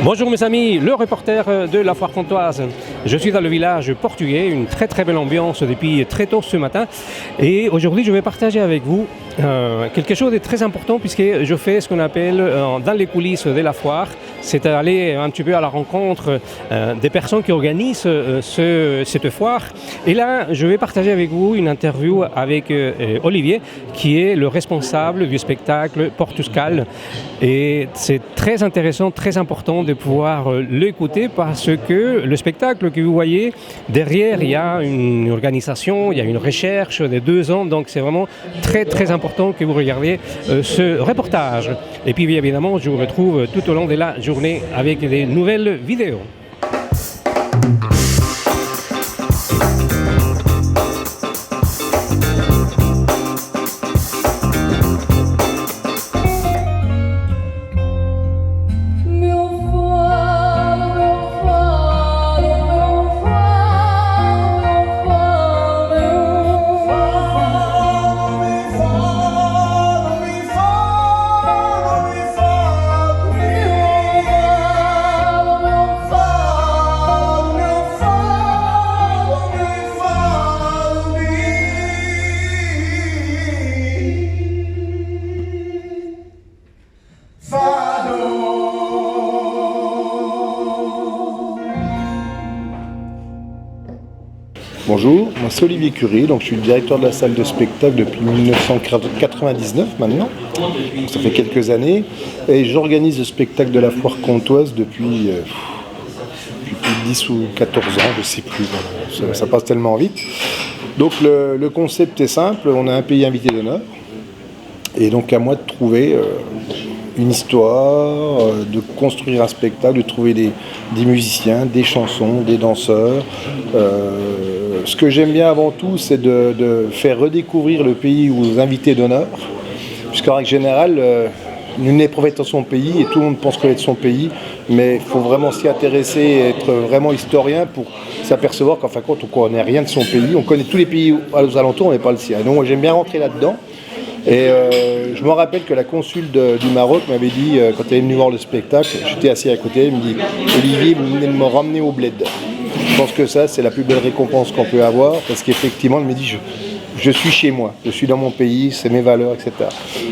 Bonjour mes amis, le reporter de la Foire Comtoise. Je suis dans le village portugais, une très très belle ambiance depuis très tôt ce matin. Et aujourd'hui je vais partager avec vous quelque chose de très important puisque je fais ce qu'on appelle dans les coulisses de la foire, c'est aller un petit peu à la rencontre des personnes qui organisent cette foire. Et là je vais partager avec vous une interview avec Olivier qui est le responsable du spectacle Portuscal. Et c'est très intéressant, très important de pouvoir l'écouter parce que le spectacle que vous voyez, derrière il y a une organisation, il y a une recherche de 2 ans, donc c'est vraiment très très important que vous regardiez ce reportage. Et puis évidemment, je vous retrouve tout au long de la journée avec des nouvelles vidéos. Bonjour, moi c'est Olivier Curie, donc je suis le directeur de la salle de spectacle depuis 1999 maintenant, donc ça fait quelques années, et j'organise le spectacle de la Foire Comtoise depuis 10 ou 14 ans, je ne sais plus, ça passe tellement vite. Donc le concept est simple, on a un pays invité d'honneur, et donc à moi de trouver une histoire, de construire un spectacle, de trouver des musiciens, des chansons, des danseurs. Ce que j'aime bien avant tout, c'est de faire redécouvrir le pays aux invités d'honneur, puisqu'en règle générale, nul n'est prophète dans son pays et tout le monde pense connaître son pays, mais il faut vraiment s'y intéresser et être vraiment historien pour s'apercevoir qu'en fin de compte, on ne connaît rien de son pays. On connaît tous les pays aux alentours, mais pas le sien. Donc moi, j'aime bien rentrer là-dedans. Et je me rappelle que la consul du Maroc m'avait dit, quand elle est venue voir le spectacle, j'étais assis à côté, elle me dit « Olivier, vous venez de me ramener au bled ». Je pense que ça, c'est la plus belle récompense qu'on peut avoir, parce qu'effectivement, elle me dit je suis chez moi, je suis dans mon pays, c'est mes valeurs, etc.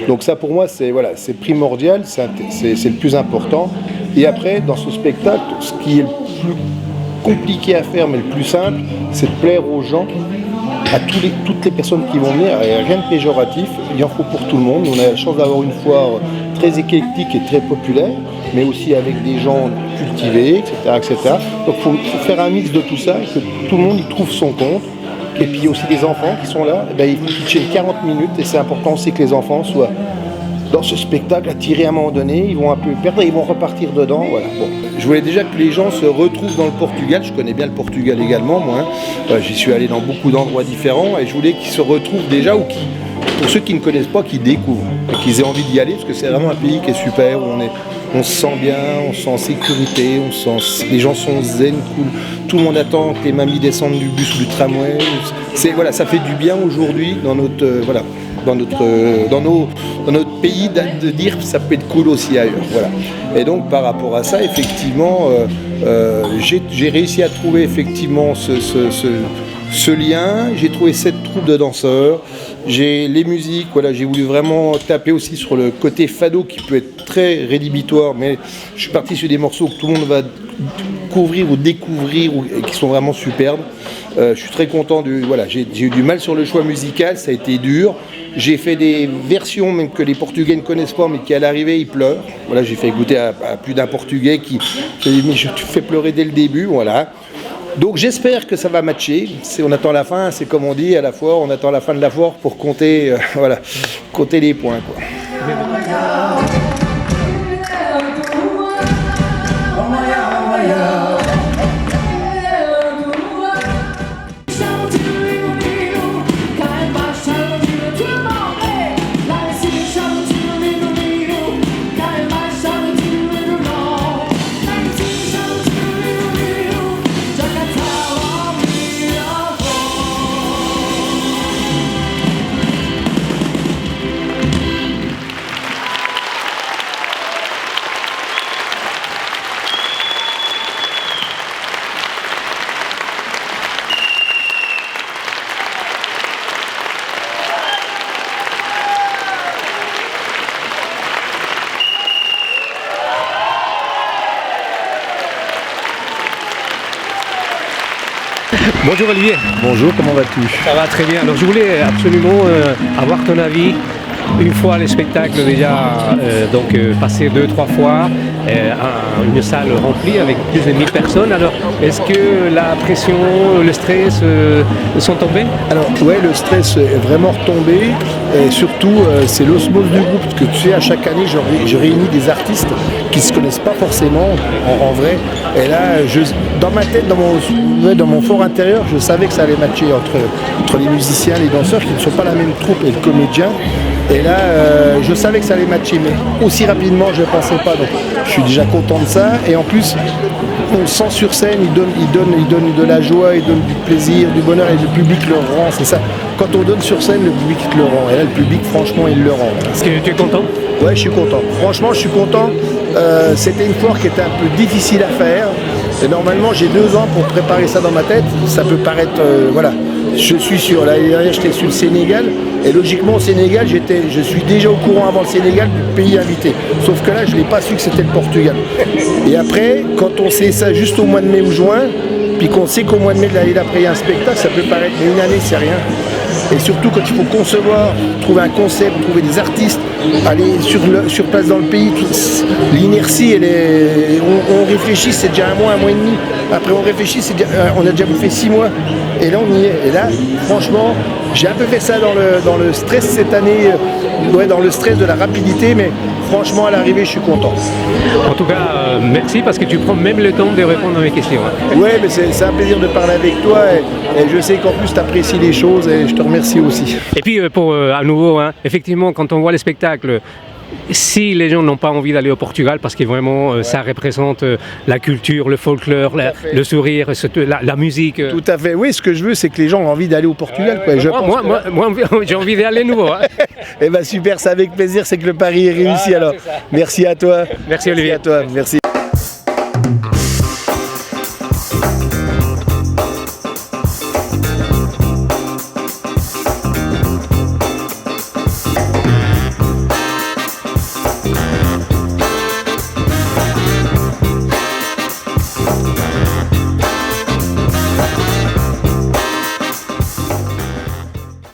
Donc ça, pour moi, c'est primordial, c'est le plus important. Et après, dans ce spectacle, ce qui est le plus compliqué à faire, mais le plus simple, c'est de plaire aux gens, à toutes les personnes qui vont venir. Rien de péjoratif, il en faut pour tout le monde. On a la chance d'avoir une foire très éclectique et très populaire, mais aussi avec des gens cultivés, etc. Donc il faut faire un mix de tout ça, et que tout le monde y trouve son compte. Et puis il y a aussi des enfants qui sont là, ils vont pitcher 40 minutes, et c'est important aussi que les enfants soient dans ce spectacle attirés à un moment donné, ils vont un peu perdre et ils vont repartir dedans. Voilà. Bon. Je voulais déjà que les gens se retrouvent dans le Portugal, je connais bien le Portugal également, moi. J'y suis allé dans beaucoup d'endroits différents, et je voulais qu'ils se retrouvent déjà, ou pour ceux qui ne connaissent pas, qu'ils découvrent, et qu'ils aient envie d'y aller, parce que c'est vraiment un pays qui est super, où on se sent bien, on se sent en sécurité, les gens sont zen, cool. Tout le monde attend que les mamies descendent du bus ou du tramway. Ça fait du bien aujourd'hui dans notre pays de dire que ça peut être cool aussi ailleurs. Voilà. Et donc par rapport à ça, effectivement, j'ai réussi à trouver effectivement ce lien. J'ai trouvé 7 troupes de danseurs. J'ai les musiques, j'ai voulu vraiment taper aussi sur le côté fado qui peut être très rédhibitoire, mais je suis parti sur des morceaux que tout le monde va couvrir ou découvrir et qui sont vraiment superbes. Je suis très content j'ai eu du mal sur le choix musical, ça a été dur. J'ai fait des versions même que les Portugais ne connaissent pas, mais qui à l'arrivée ils pleurent. Voilà, j'ai fait écouter à plus d'un Portugais qui dit mais je te fais pleurer dès le début, voilà. Donc j'espère que ça va matcher. On attend la fin, c'est comme on dit à la foire, on attend la fin de la foire pour compter, compter les points, quoi. Bonjour Olivier. Bonjour, comment vas-tu? Ça va très bien. Alors je voulais absolument avoir ton avis. Une fois les spectacles déjà passés 2-3 fois, une salle remplie avec plus de 1000 personnes. Alors est-ce que la pression, le stress sont tombés? Alors ouais, le stress est vraiment retombé et surtout c'est l'osmose du groupe, parce que tu sais, à chaque année je réunis des artistes qui ne se connaissent pas forcément en vrai, et là dans ma tête, dans mon fort intérieur, je savais que ça allait matcher entre les musiciens, les danseurs qui ne sont pas la même troupe et le comédien. Et là, je savais que ça allait matcher, mais aussi rapidement, je ne pensais pas. Donc, je suis déjà content de ça. Et en plus, on le sent sur scène, il donne de la joie, il donne du plaisir, du bonheur, et le public le rend. C'est ça. Quand on donne sur scène, le public le rend. Et là, le public, franchement, il le rend. Est-ce que tu es content? Ouais, je suis content. Franchement, je suis content. C'était une foire qui était un peu difficile à faire. Et normalement, j'ai 2 ans pour préparer ça dans ma tête. Ça peut paraître, voilà. Je suis sûr. L'année dernière, j'étais sur le Sénégal. Et logiquement, au Sénégal, je suis déjà au courant avant le Sénégal du pays invité. Sauf que là, je n'ai pas su que c'était le Portugal. Et après, quand on sait ça juste au mois de mai ou juin, puis qu'on sait qu'au mois de mai de l'année d'après, il y a un spectacle, ça peut paraître, mais une année, c'est rien. Et surtout quand il faut concevoir, trouver un concept, trouver des artistes, aller sur place dans le pays, l'inertie, on réfléchit, c'est déjà 1 mois, 1 mois et demi. Après on réfléchit, on a déjà bouffé 6 mois. Et là on y est. Et là, franchement, j'ai un peu fait ça dans le stress cette année, dans le stress de la rapidité, mais franchement à l'arrivée je suis content. En tout cas, merci parce que tu prends même le temps de répondre à mes questions. Ouais, mais c'est un plaisir de parler avec toi et je sais qu'en plus tu apprécies les choses et je te remercie aussi. Et puis à nouveau, effectivement, quand on voit les spectacles, si les gens n'ont pas envie d'aller au Portugal parce que vraiment ça représente la culture, le folklore, le sourire, la musique. Tout à fait. Oui, ce que je veux, c'est que les gens ont envie d'aller au Portugal. Moi, j'ai envie d'aller nouveau. Eh ben super, c'est avec plaisir, c'est que le pari est réussi alors. Merci à toi. Merci Olivier. Merci à toi. Merci.